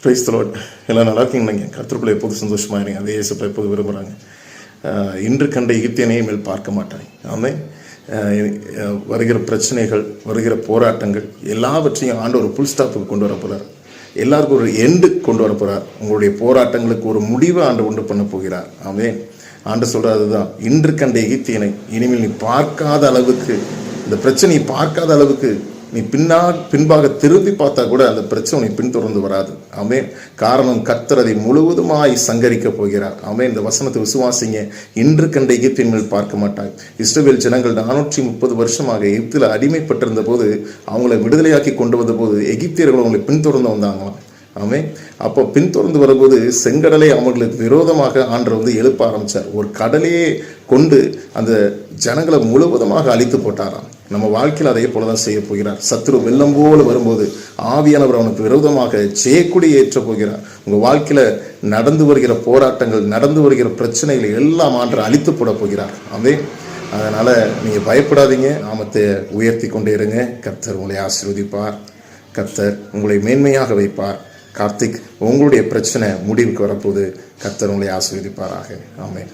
Praise the Lord. எல்லாம் நல்லா இருக்கீங்க. கர்த்தருக்குள்ள எப்போது சந்தோஷமாக இருங்க. அதே இயேசுக்குள்ள எப்போது விரும்புகிறாங்க. இன்று கண்ட எகிப்தியனை மேல் பார்க்க மாட்டாங்க. ஆமென். வருகிற பிரச்சனைகள், வருகிற போராட்டங்கள் எல்லாவற்றையும் ஆண்டவர் ஒரு புல் ஸ்டாப்புக்கு கொண்டு வர போகிறார். எல்லாருக்கும் ஒரு எண்டு கொண்டு வர போகிறார். உங்களுடைய போராட்டங்களுக்கு ஒரு முடிவை ஆண்டு உண்டு பண்ண போகிறார். ஆமென். ஆண்டு சொல்கிறது தான், இன்று கண்ட எகிப்தியனை இனிமேல் நீ பார்க்காத அளவுக்கு, இந்த பிரச்சனையை பார்க்காத அளவுக்கு நீ பின்பாக திரும்பி பார்த்தா கூட அந்த பிரச்சனை உன்னை பின்தொடர்ந்து வராது. ஆமென். காரணம், கர்த்தர் அதை முழுவதுமாய் சங்கரிக்க போகிறார். ஆமென். இந்த வசனத்தை விசுவாசிங்க. இன்று கண்ட எகிப்தின் மேல் பார்க்க மாட்டாய். இஸ்ரவேல் ஜனங்கள் 430 வருஷமாக எகிப்தில் அடிமைப்பட்டிருந்த போது, அவங்களை விடுதலையாக்கி கொண்டு வந்த போது எகிப்தியர்கள் அவங்களை பின்தொடர்ந்து வந்தாங்களாம். ஆமென். அப்போ பின்தொடர்ந்து வரும்போது செங்கடலை அவர்களுக்கு விரோதமாக ஆண்டவர் எழுப்ப ஆரம்பித்தார். ஒரு கடலையே கொண்டு அந்த ஜனங்களை முழுவதுமாக அழித்து போட்டாராம். நம்ம வாழ்க்கையில் அதே போல தான் செய்ய போகிறார். சத்துரு வெள்ளம் போல வரும்போது ஆவியானவர் அவனுக்கு விரோதமாக ஜெயக்குடி ஏற்ற போகிறார். உங்கள் வாழ்க்கையில் நடந்து வருகிற போராட்டங்கள், நடந்து வருகிற பிரச்சனைகளை எல்லாம் ஆண்டவர் அழித்து போட போகிறார். ஆமென். அதனால் நீங்கள் பயப்படாதீங்க. நாமத்தை உயர்த்தி கொண்டே இருங்க. கர்த்தர் உங்களை ஆசீர்வதிப்பார். கர்த்தர் உங்களை மேன்மையாக வைப்பார். கார்த்திக், உங்களுடைய பிரச்சனை முடிவுக்கு வரப்போது. கர்த்தர் உங்களை ஆசீர்வதிப்பாராக. ஆமென்.